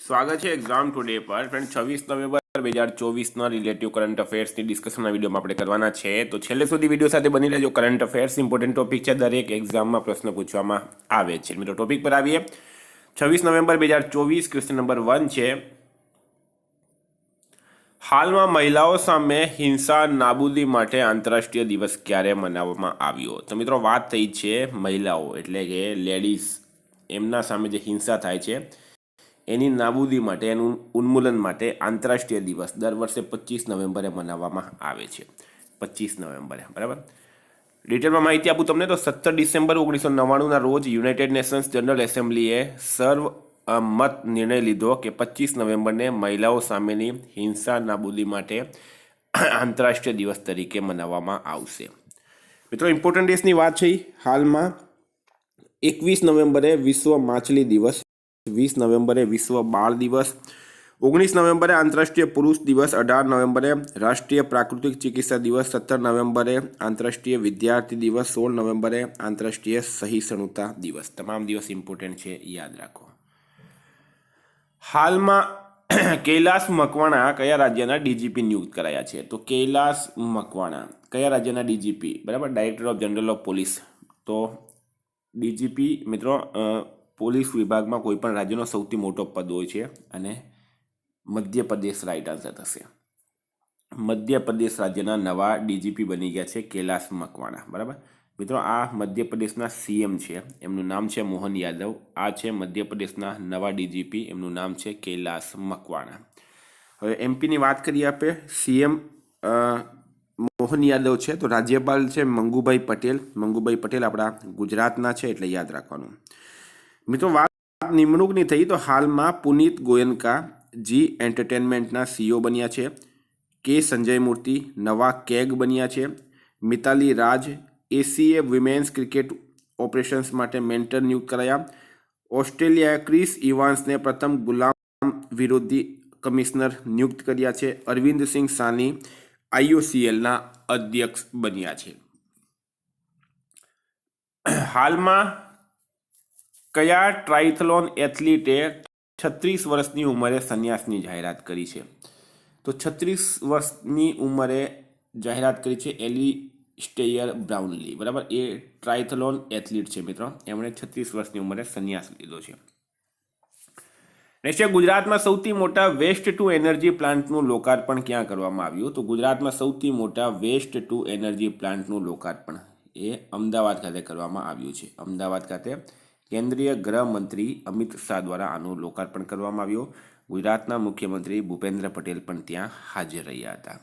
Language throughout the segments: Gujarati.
સ્વાગત છે એક્ઝામ ટુડે પર ફ્રેન્ડ 26 નવેમ્બર 2024 રિલેટિવ કરંટ અફેર્સની ડિસ્કશનના વિડીયોમાં આપણે કરવાના છે. તો છેલ્લે સુધી વિડીયો સાથે બની રહેજો. કરંટ અફેર્સ ઇમ્પોર્ટન્ટ ટોપિક છે, દરેક એક્ઝામમાં પ્રશ્ન પૂછવામાં આવે છે. મિત્રો ટોપિક પર આવીએ. 26 નવેમ્બર 2024 ક્વેશ્ચન નંબર 1 છે, હાલમાં મહિલાઓ સામે હિંસા નાબૂદી માટે આંતરરાષ્ટ્રીય દિવસ ક્યારે મનાવવામાં આવ્યો? તો મિત્રો વાત થઈ છે મહિલાઓ એટલે કે લેડીઝ, એમના સામે જે હિંસા થાય છે એની નાબૂદી માટે, એનું ઉન્મૂલન માટે આંતરરાષ્ટ્રીય દિવસ દર વર્ષે 25 નવેમ્બરે મનાવવામાં આવે છે. 25 નવેમ્બરે, બરાબર. ડિટેલમાં માહિતી આપું તમને તો 17 ડિસેમ્બર 1999ના રોજ યુનાઇટેડ નેશન્સ જનરલ એસેમ્બલીએ સર્વમત નિર્ણય લીધો કે 25 નવેમ્બરને મહિલાઓ સામેની હિંસા નાબૂદી માટે આંતરરાષ્ટ્રીય દિવસ તરીકે મનાવવામાં આવશે. મિત્રો ઇમ્પોર્ટન્ટ ડેસની વાત છે. હાલમાં 21 નવેમ્બરે વિશ્વ માછલી દિવસ, 20 નવેમ્બરે વિશ્વ બાળ દિવસ, 19 નવેમ્બરે આંતરરાષ્ટ્રીય પુરુષ દિવસ, 18 નવેમ્બરે રાષ્ટ્રીય પ્રાકૃતિક ચિકિત્સા દિવસ, 17 નવેમ્બરે આંતરરાષ્ટ્રીય વિદ્યાર્થી દિવસ, 16 નવેમ્બરે આંતરરાષ્ટ્રીય સહિષ્ણુતા દિવસ. તમામ દિવસ ઇમ્પોર્ટન્ટ છે, યાદ રાખો. હાલમાં કૈલાસ મકવાણા કયા રાજ્યના ડીજીપી નિયુક્ત કરાયા છે? તો કૈલાસ મકવાણા કયા રાજ્યના ડીજીપી? બરાબર, director of general of police. તો ડીજીપી મિત્રો પોલીસ વિભાગમાં કોઈ પણ રાજ્યનો સૌથી મોટો પદ હોય છે અને મધ્યપ્રદેશ રાઈટ આન્સર થશે. મધ્યપ્રદેશ રાજ્યના નવા ડીજીપી બની ગયા છે કૈલાસ મકવાણા. બરાબર મિત્રો, આ મધ્યપ્રદેશના સીએમ છે, એમનું નામ છે મોહન યાદવ. આ છે મધ્યપ્રદેશના નવા ડીજીપી, એમનું નામ છે કૈલાસ મકવાણા. હવે એમપીની વાત કરીએ આપણે. સીએમ મોહન યાદવ છે, તો રાજ્યપાલ છે મંગુભાઈ પટેલ. મંગુભાઈ પટેલ આપણા ગુજરાતના છે, એટલે યાદ રાખવાનું. મિત્રો વાત નિમણૂકની થઈ તો હાલમાં પુનીત ગોયનકા જી એન્ટરટેનમેન્ટના સીઈઓ બન્યા છે. કે સંજય મૂર્તિ નવા કેગ બન્યા છે. મિતાલી રાજ એસીએ વિમેન્સ ક્રિકેટ ઓપરેશન્સ માટે મેન્ટર નિયુક્ત કરાયા. ઓસ્ટ્રેલિયાએ ક્રિસ ઇવાન્સને પ્રથમ ગુલામ વિરોધી કમિશનર નિયુક્ત કર્યા છે. અરવિંદ સિંહ સાની આઈઓસીએલના અધ્યક્ષ બન્યા છે. હાલમાં કયા ટ્રાયથલોન એથ્લીટે 36 વર્ષની ઉંમરે સંન્યાસની જાહેરાત કરી છે? તો 36 વર્ષની ઉંમરે જાહેરાત કરી છે એલિસ્ટેયર બ્રાઉનલી. બરાબર, એ ટ્રાયથલોન એથ્લીટ છે મિત્રો, એમણે 36 વર્ષની ઉંમરે સંન્યાસ લીધો છે. નેક્સ્ટ, ગુજરાતમાં સૌથી મોટા વેસ્ટ ટુ એનર્જી પ્લાન્ટનું લોકાર્પણ ક્યાં કરવામાં આવ્યું? તો ગુજરાતમાં સૌથી મોટા વેસ્ટ ટુ એનર્જી પ્લાન્ટનું લોકાર્પણ એ અમદાવાદ ખાતે કરવામાં આવ્યું છે. અમદાવાદ ખાતે કેન્દ્રીય ગૃહમંત્રી અમિત શાહ દ્વારા આનું લોકાર્પણ કરવામાં આવ્યું. ગુજરાતના મુખ્યમંત્રી ભૂપેન્દ્ર પટેલ પણ ત્યાં હાજર રહ્યા હતા.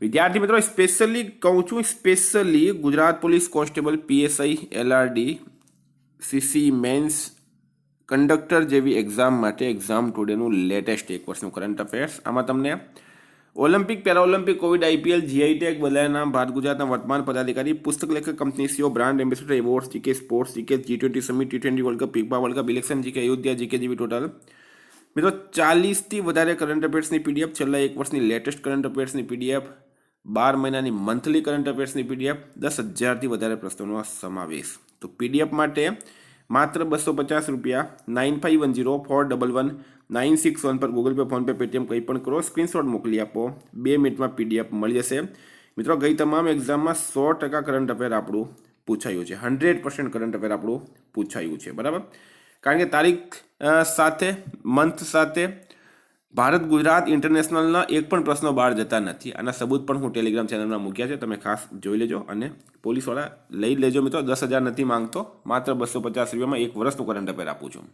વિદ્યાર્થી મિત્રો સ્પેશિયલી કહું છું, specially Gujarat police constable, PSI, LRD, CC mains, conductor જેવી એક્ઝામ માટે એક્ઝામ ટુડેનું લેટેસ્ટ એક વર્ષનું કરંટ અફેર્સ. આમાં તમને ઓલિમ્પિક, પેરાઓલિમ્પિક, કોવિડ, આઈપીએલ, જીઆઈટેક, બધાના ભારત ગુજરાતના વર્તમાન પદાધિકારી, પુસ્તક લેખક, company CEO, brand ambassador, award, GK sports, GK G20 summit, T20 world cup, FIFA world cup, election, GK Ayodhya, GK જેવી ટોટલ મિત્રો 40થી વધારે કરંટ અફેર્સની પીડીએફ, છેલ્લા એક વર્ષની લેટેસ્ટ કરંટ અફેર્સની પીડીએફ, 12 મહિનાની મંથલી કરંટ અફેર્સની પીડીએફ, 10,000થી વધારે પ્રશ્નોનો સમાવેશ. તો પીડીએફ માટે માત્ર 250 રૂપિયા, 9510411961 પર ગૂગલ પે, ફોનપે, પેટીએમ કંઈ પણ કરો, સ્ક્રીનશોટ મોકલી આપો, 2 મિનિટમાં પીડીએફ મળી જશે. મિત્રો ગઈ તમામ એક્ઝામમાં 100% કરંટ અફેર આપણું પૂછાયું છે, 100% કરંટ અફેર આપણું પૂછાયું છે. બરાબર, કારણ કે તારીખ સાથે, મંથ સાથે ભારત ગુજરાત ઇન્ટરનેશનલના એક પણ પ્રશ્નો બહાર જતા નથી. આના સબૂત પણ હું ટેલિગ્રામ ચેનલમાં મૂક્યા છે, તમે ખાસ જોઈ લેજો. અને પોલીસવાળા લઈ લેજો મિત્રો, 10,000 નથી માંગતો, માત્ર 250 રૂપિયામાં એક વર્ષનું કરંટ અફેર આપું છું.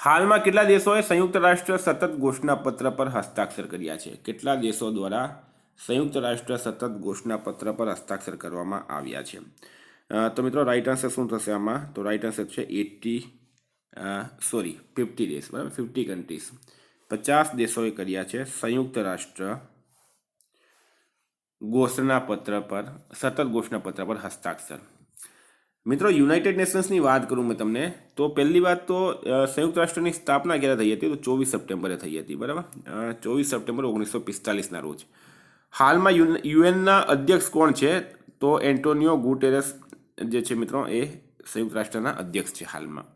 હાલમાં કેટલા દેશોએ સંયુક્ત રાષ્ટ્ર સતત ઘોષણાપત્ર પર હસ્તાક્ષર કર્યા છે? કેટલા દેશો દ્વારા સંયુક્ત રાષ્ટ્ર સતત ઘોષણાપત્ર પર હસ્તાક્ષર કરવામાં આવ્યા છે? તો મિત્રો રાઈટ આન્સર શું થશે આમાં? તો રાઈટ આન્સર છે 50 દેશ. બરાબર, 50 કન્ટ્રીઝ, 50 દેશોએ કર્યા છે સંયુક્ત રાષ્ટ્ર ઘોષણાપત્ર પર, સતત ઘોષણાપત્ર પર હસ્તાક્ષર. મિત્રો યુનાઇટેડ નેશન્સની વાત કરું મેં તમને, તો પહેલી વાત તો સંયુક્ત રાષ્ટ્રની સ્થાપના ક્યારે થઈ હતી? તો 24 સપ્ટેમ્બરે થઈ હતી. બરાબર, 24 સપ્ટેમ્બર 1945ના રોજ. હાલમાં યુએનના અધ્યક્ષ કોણ છે? તો એન્ટોનિયો ગુટેરેસ જે છે મિત્રો, એ સંયુક્ત રાષ્ટ્રના અધ્યક્ષ છે હાલમાં.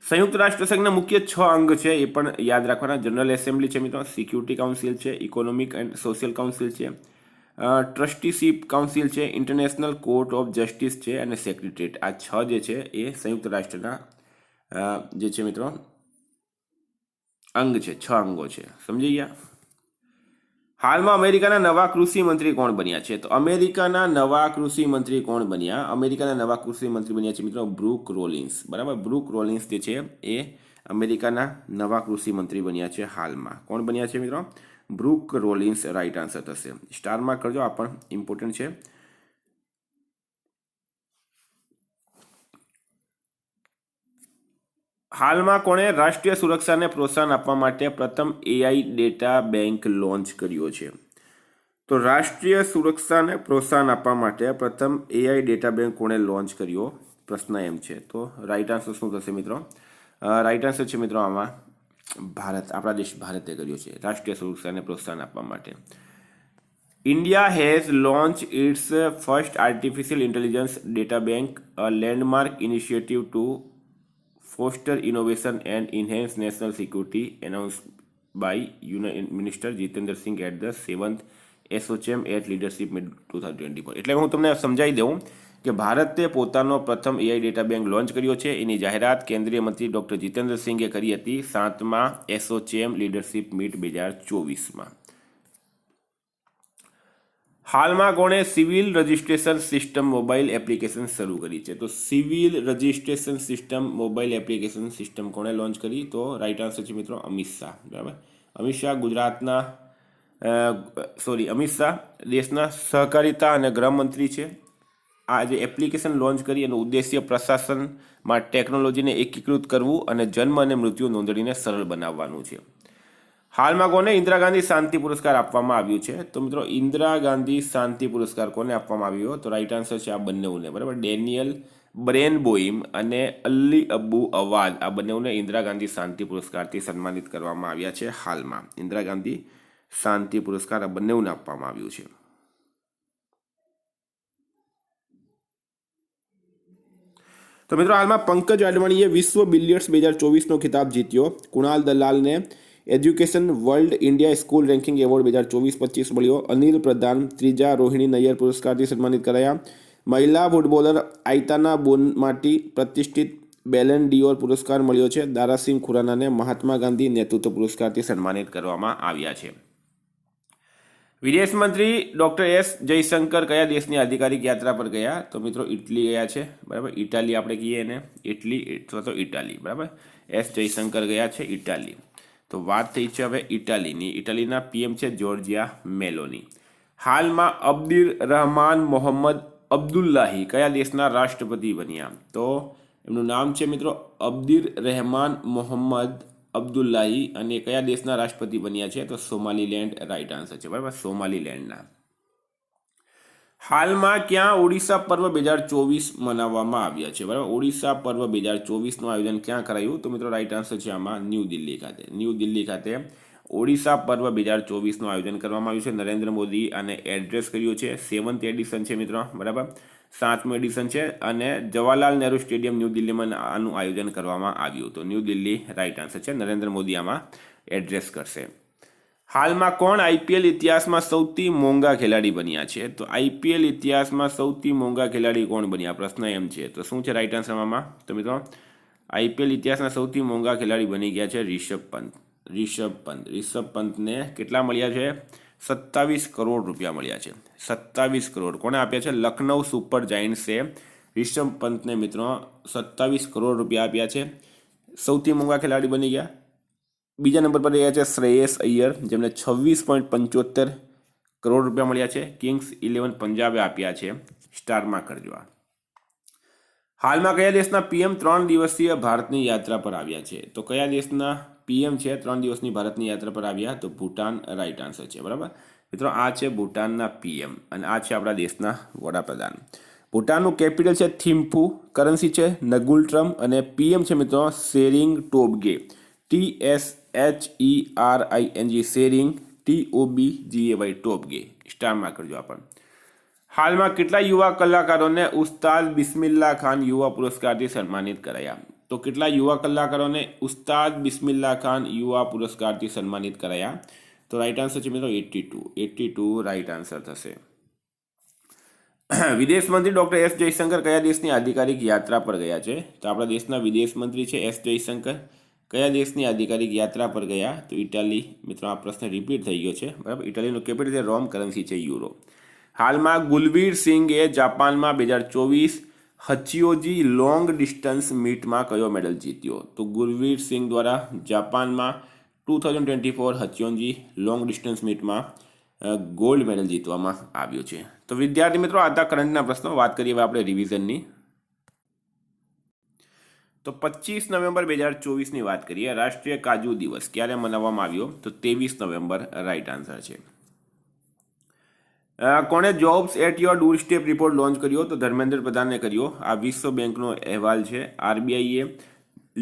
સંયુક્ત રાષ્ટ્ર સંઘના મુખ્ય 6 અંગ છે, એ પણ યાદ રાખવાના. જનરલ એસેમ્બલી છે મિત્રો, સિક્યુરિટી કાઉન્સિલ છે, ઇકોનોમિક એન્ડ સોશિયલ કાઉન્સિલ છે, ટ્રસ્ટીશીપ કાઉન્સિલ છે, ઇન્ટરનેશનલ કોર્ટ ઓફ જસ્ટિસ છે અને સેક્રેટરીએટ. આ 6 જે છે એ સંયુક્ત રાષ્ટ્રના જે છે મિત્રો અંગ છે, 6 અંગો છે. સમજી ગયા? હાલમાં અમેરિકાના નવા કૃષિ મંત્રી કોણ બન્યા છે? તો અમેરિકાના નવા કૃષિ મંત્રી કોણ બન્યા? અમેરિકાના નવા કૃષિ મંત્રી બન્યા છે મિત્રો બ્રુક રોલિન્સ. બરાબર, બ્રુક રોલિન્સ જે છે એ અમેરિકાના નવા કૃષિ મંત્રી બન્યા છે હાલમાં. કોણ બન્યા છે મિત્રો? બ્રુક રોલિન્સ રાઈટ આન્સર થશે. સ્ટારમાં કરજો, આ પણ ઇમ્પોર્ટન્ટ છે. હાલમાં કોણે રાષ્ટ્રીય સુરક્ષાને પ્રોત્સાહન આપવા માટે પ્રથમ AI ડેટા બેંક લોન્ચ કર્યો છે? તો રાષ્ટ્રીય સુરક્ષાને પ્રોત્સાહન આપવા માટે પ્રથમ AI ડેટા બેંક કોણે લોન્ચ કર્યો? પ્રશ્ન એમ છે. તો રાઈટ આન્સર શું થશે મિત્રો? રાઈટ આન્સર છે મિત્રો આમાં ભારત. આપણા દેશ ભારતે કર્યો છે રાષ્ટ્રીય સુરક્ષાને પ્રોત્સાહન આપવા માટે. India has launched its first artificial intelligence data bank, a landmark initiative to foster innovation and enhance national security, announced by Union Minister Jitendra Singh at the 7th ASSOCHAM at Leadership Meet 2024. એટલે હું તમને સમજાવી દઉં કે ભારતે પોતાનો પ્રથમ AI ડેટા બેંક લોન્ચ કર્યો છે. એની જાહેરાત કેન્દ્રીય મંત્રી ડૉક્ટર જીતેન્દ્ર સિંઘે કરી હતી 7મા ASSOCHAM લીડરશિપ મીટ 2024માં. હાલમાં કોણે civil registration system mobile application શરૂ કરી છે? તો civil registration system mobile application system કોણે લોન્ચ કરી? તો રાઈટ આન્સર છે મિત્રો અમિત શાહ. બરાબર, અમિત શાહ ગુજરાતના અમિત શાહ દેશના સહકારિતા અને ગૃહમંત્રી છે. આ જે એપ્લિકેશન લોન્ચ કરી એનો ઉદ્દેશ્ય પ્રશાસનમાં ટેકનોલોજીને એકીકૃત કરવું અને જન્મ અને મૃત્યુ નોંધણીને સરળ બનાવવાનું છે. હાલમાં કોને ઇન્દિરા ગાંધી શાંતિ પુરસ્કાર આપવામાં આવ્યું છે? તો મિત્રો ઇન્દિરા ગાંધી શાંતિ પુરસ્કાર કોને આપવામાં આવ્યો? તો રાઈટ આન્સર છે આ બંનેઓને. બરાબર, ડેનિયલ બ્રેનબોઇમ અને અલ્લી અબ્બુ અવાદ, આ બંનેઓને ઇન્દિરા ગાંધી શાંતિ પુરસ્કારથી સન્માનિત કરવામાં આવ્યા છે હાલમાં. ઇન્દિરા ગાંધી શાંતિ પુરસ્કાર આ બંનેઓને આપવામાં આવ્યું છે. તો મિત્રો હાલમાં પંકજ અડવાણીએ વિશ્વ બિલિયર્ડ્સ 2024નો ખિતાબ જીત્યો. કુણાલ દલાલને education world India school ranking award 2024-25 મળ્યો. અનિલ પ્રધાન ત્રીજા રોહિણી નૈયર પુરસ્કારથી સન્માનિત કરાયા. મહિલા ફૂટબોલર આઇતાના બોનમાટી પ્રતિષ્ઠિત બેલેન ડિયોર પુરસ્કાર મળ્યો છે. દારાસિંહ ખુરાનાને મહાત્મા ગાંધી નેતૃત્વ પુરસ્કારથી સન્માનિત કરવામાં આવ્યા છે. વિદેશ મંત્રી ડૉક્ટર એસ જયશંકર કયા દેશની આધિકારિક યાત્રા પર ગયા? તો મિત્રો ઇટલી ગયા છે. બરાબર, ઇટાલી આપણે કહીએ એને, ઇટલી અથવા તો ઇટાલી. બરાબર, એસ જયશંકર ગયા છે ઇટાલી. તો વાત થઈ છે હવે ઇટાલીની. ઇટાલીના PM છે જોર્જિયા મેલોની. હાલમાં અબ્દુલ રહેમાન મોહમ્મદ અબ્દુલ્લાહી કયા દેશના રાષ્ટ્રપતિ બન્યા? તો એમનું નામ છે મિત્રો અબ્દુલ રહેમાન મોહમ્મદ અબ્દુલ્લાહી અને કયા દેશના રાષ્ટ્રપતિ બન્યા છે? તો સોમાલીલેન્ડ રાઈટ આન્સર છે. બરાબર, સોમાલીલેન્ડના. હાલમાં ક્યાં ઓડિશા પર્વ 2024 મનાવવામાં આવ્યા છે? બરાબર, ઓડિશા પર્વ 2024નું આયોજન ક્યાં કરાયું? તો મિત્રો રાઈટ આન્સર છે આમાં ન્યૂ દિલ્હી ખાતે. ન્યૂ દિલ્હી ખાતે ઓડિશા પર્વ 2024નું આયોજન કરવામાં આવ્યું છે. નરેન્દ્ર મોદી આને એડ્રેસ કર્યું છે. 7th એડિશન છે મિત્રો. બરાબર, 7મું એડિશન છે અને જવાહરલાલ નહેરુ સ્ટેડિયમ ન્યૂ દિલ્હીમાં આનું આયોજન કરવામાં આવ્યું. તો ન્યૂ દિલ્હી રાઈટ આન્સર છે. નરેન્દ્ર મોદી આમાં એડ્રેસ કરશે. હાલમાં કોણ IPL ઇતિહાસમાં સૌથી મોંઘા ખેલાડી બન્યા છે? તો IPL ઇતિહાસમાં સૌથી મોંઘા ખેલાડી કોણ બન્યા? પ્રશ્ન એમ છે. તો શું છે રાઈટ આન્સર આમાં? તો મિત્રો IPL ઇતિહાસના સૌથી મોંઘા ખેલાડી બની ગયા છે રિષભ પંત. રિષભ પંતને કેટલા મળ્યા છે? 27 કરોડ રૂપિયા મળ્યા છે. 27 કરોડ કોણે આપ્યા છે? લખનઉ સુપર જાયન્ટ્સે રિષભ પંતને મિત્રો 27 કરોડ રૂપિયા આપ્યા છે. સૌથી મોંઘા ખેલાડી બની ગયા. બીજા નંબર પર રહ્યા છે શ્રેયસ અય્યર, જેમને 26.75 કરોડ રૂપિયા મળ્યા છે. કિંગ્સ 11 પંજાબે આપ્યા છે. સ્ટારમાં કરજો. હાલમાં કયા દેશના PM 3 દિવસીય ભારતની યાત્રા પર આવ્યા છે? તો કયા દેશના PM છે 3 દિવસની ભારતની યાત્રા પર આવ્યા? તો ભૂટાન રાઈટ આન્સર છે. બરાબર મિત્રો, આ છે ભૂટાનના PM અને આ છે આપણા દેશના વડાપ્રધાન. ભૂટાનનું કેપિટલ છે થિમ્પુ, કરન્સી છે નગુલ ટ્રમ અને PM છે મિત્રો sharing Tobgay. TSHERING sharing, TOBGAY Tobgay. સ્ટારમાં કરજો આપણ. હાલમાં કેટલા યુવા કલાકારોને ઉસ્તાદ બિસ્મિલ્લા ખાન યુવા પુરસ્કારથી સન્માનિત કરાયા? તો કેટલા યુવા કલાકારોને ઉસ્તાદ બિસ્મિલ્લા ખાન યુવા પુરસ્કારથી સન્માનિત કરાયા? તો રાઈટ આન્સર છે મિત્રો 82 રાઈટ આન્સર થશે. વિદેશ મંત્રી ડૉક્ટર એસ જયશંકર કયા દેશની આધિકારિક યાત્રા પર ગયા છે? તો આપણા દેશના વિદેશ મંત્રી છે એસ જયશંકર. કયા દેશની આધિકારિક યાત્રા પર ગયા? તો ઇટાલી. મિત્રો આ પ્રશ્ન રિપીટ થઈ ગયો છે, બરાબર. ઇટાલીનું કેપિટલ છે રોમ, કરન્સી છે યુરો. હાલમાં ગુલવીર સિંઘે જાપાનમાં 2024 હચિયોજી લોંગ ડિસ્ટન્સ મીટમાં કયો મેડલ જીત્યો? તો ગુલવીર સિંઘ દ્વારા જાપાનમાં 2024 હચિયોજી લોંગ ડિસ્ટન્સ મીટમાં ગોલ્ડ મેડલ જીતવામાં આવ્યો છે. તો વિદ્યાર્થી મિત્રો આ હતા કરંટના પ્રશ્નો. વાત કરીએ હવે આપણે રિવિઝનની. તો 25 નવેમ્બર 2024ની વાત કરીએ. રાષ્ટ્રીય કાજુ દિવસ ક્યારે મનાવવામાં આવ્યો? તો 23 નવેમ્બર રાઈટ આન્સર છે. કોણે jobs at your doorstep report launch કર્યો? તો ધર્મેન્દ્ર પ્રધાને કર્યો. આ વિશ્વ બેંકનો અહેવાલ છે. આરબીઆઈએ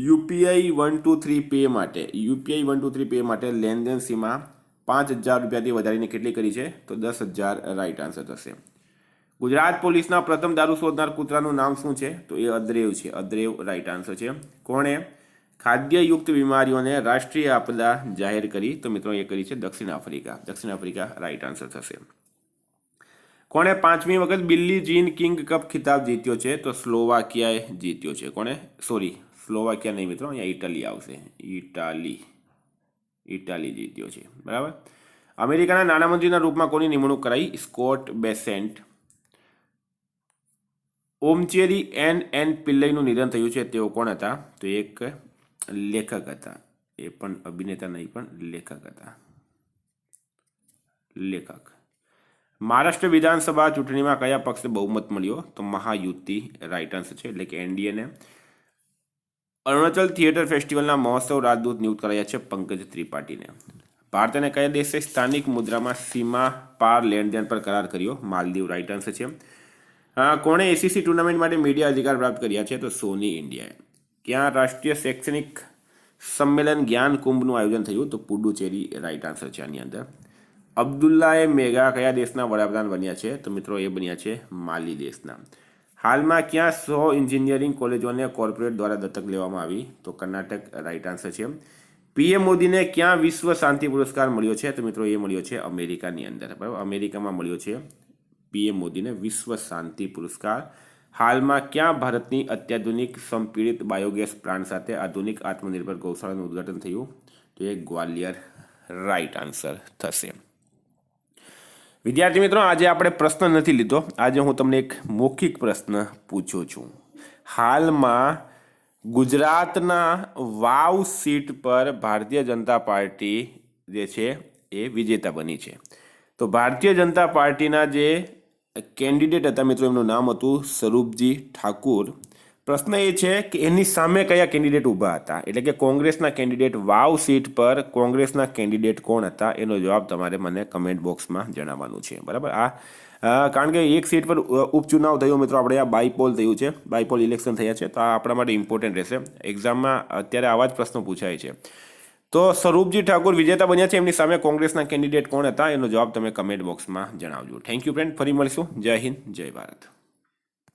યુપીઆઈ 123 પે માટે લેનદેન સીમા 5,000 રૂપિયાથી વધારીને કેટલી કરી છે? તો 10,000 રાઈટ આન્સર થશે. ગુજરાત પોલીસના પ્રથમ દારૂ શોધનાર કૂતરાનું નામ શું છે? તો એ અદ્રેવ છે. અદ્રેવ રાઈટ આન્સર છે. કોણે ખાદ્યયુક્ત બીમારીઓને રાષ્ટ્રીય આપદા જાહેર કરી? તો મિત્રો એ કરી છે દક્ષિણ આફ્રિકા રાઈટ આન્સર થશે. કોણે 5મી વખત બિલ્લી જીન કિંગ કપ ખિતાબ જીત્યો છે? તો સ્લોવાકિયાએ જીત્યો છે. કોણે? સ્લોવાકિયા નહીં મિત્રો, અહીંયા ઇટાલી આવશે. ઇટાલી જીત્યો છે, બરાબર. અમેરિકાના નાણામંત્રીના રૂપમાં કોની નિમણૂક કરાઈ? સ્કોટ બેસેન્ટ. ઓમચેરી એન પિલ્લઈનું નિધન થયું છે. તેઓ કોણ હતા? તો એક લેખક હતા. એ પણ અભિનેતા નહીં, પણ લેખક હતા. મહારાષ્ટ્ર વિધાનસભા ચૂંટણીમાં કયા પક્ષને બહુમત મળ્યો? તો મહાયુતિ રાઈટ આન્સર છે, એટલે કે એનડીએને. અરુણાચલ થિયેટર ફેસ્ટિવલના મહોત્સવ રાજદૂત નિયુક્ત કરાયા છે પંકજ ત્રિપાઠીને. ભારત અને કયા દેશે સ્થાનિક મુદ્રામાં સીમા પાર લેણદેણ પર કરાર કર્યો? માલદીવ રાઈટ આન્સર છે. કોણે એસીસી ટુર્નામેન્ટ માટે મીડિયા અધિકાર પ્રાપ્ત કર્યા છે? તો સોની ઇન્ડિયાએ. ક્યાં રાષ્ટ્રીય શૈક્ષણિક સંમેલન જ્ઞાન કુંભનું આયોજન થયું? તો પુડુચેરી રાઈટ આન્સર છે આની અંદર. અબ્દુલ્લાએ મેગા કયા દેશના વડાપ્રધાન બન્યા છે? તો મિત્રો એ બન્યા છે માલી દેશના. હાલમાં ક્યાં 100 એન્જિનિયરિંગ કોલેજોને કોર્પોરેટ દ્વારા દત્તક લેવામાં આવી? તો કર્ણાટક રાઈટ આન્સર છે. પીએમ મોદીને ક્યાં વિશ્વ શાંતિ પુરસ્કાર મળ્યો છે? તો મિત્રો એ મળ્યો છે અમેરિકાની અંદર, બરાબર. અમેરિકામાં મળ્યો છે પીએમ મોદીને વિશ્વ શાંતિ પુરસ્કાર. હાલમાં ક્યાં ભારતની અત્યાધુનિક સંપીડિત બાયોગેસ પ્લાન્ટ સાથે આધુનિક આત્મનિર્ભર ગૌશાળાનું ઉદ્ઘાટન થયું? તો એ ગ્વાલિયર રાઈટ આન્સર થશે. વિદ્યાર્થી મિત્રો આજે આપણે પ્રશ્ન નથી લીધો. આજે હું તમને એક મૌખિક પ્રશ્ન પૂછું છું. હાલમાં ગુજરાતના વાવ સીટ પર ભારતીય જનતા પાર્ટી જે છે એ વિજેતા બની છે. તો ભારતીય જનતા પાર્ટીના જે કેન્ડિડેટ હતા મિત્રો, એમનું નામ હતું સ્વરૂપજી ઠાકુર. પ્રશ્ન એ છે કે એની સામે કયા કેન્ડિડેટ ઊભા હતા, એટલે કે કોંગ્રેસના કેન્ડિડેટ વાવ સીટ પર કોંગ્રેસના કેન્ડિડેટ કોણ હતા? એનો જવાબ તમારે મને કમેન્ટ બોક્સમાં જણાવવાનું છે, બરાબર. કારણ કે એક સીટ પર ઉપચુનાવ થયો મિત્રો, આપણે આ બાયપોલ થયું છે, બાયપોલ ઇલેક્શન થયા છે. તો આ આપણા માટે ઇમ્પોર્ટન્ટ રહેશે. એક્ઝામમાં અત્યારે આવા જ પ્રશ્નો પૂછાય છે. તો સ્વરૂપજી ઠાકુર વિજેતા બન્યા છે. એમની સામે કોંગ્રેસના કેન્ડિડેટ કોણ હતા? એનો જવાબ તમે કમેન્ટ બોક્સમાં જણાવજો. Thank you friend. ફરી મળીશું. જય હિન્દ, જય ભારત.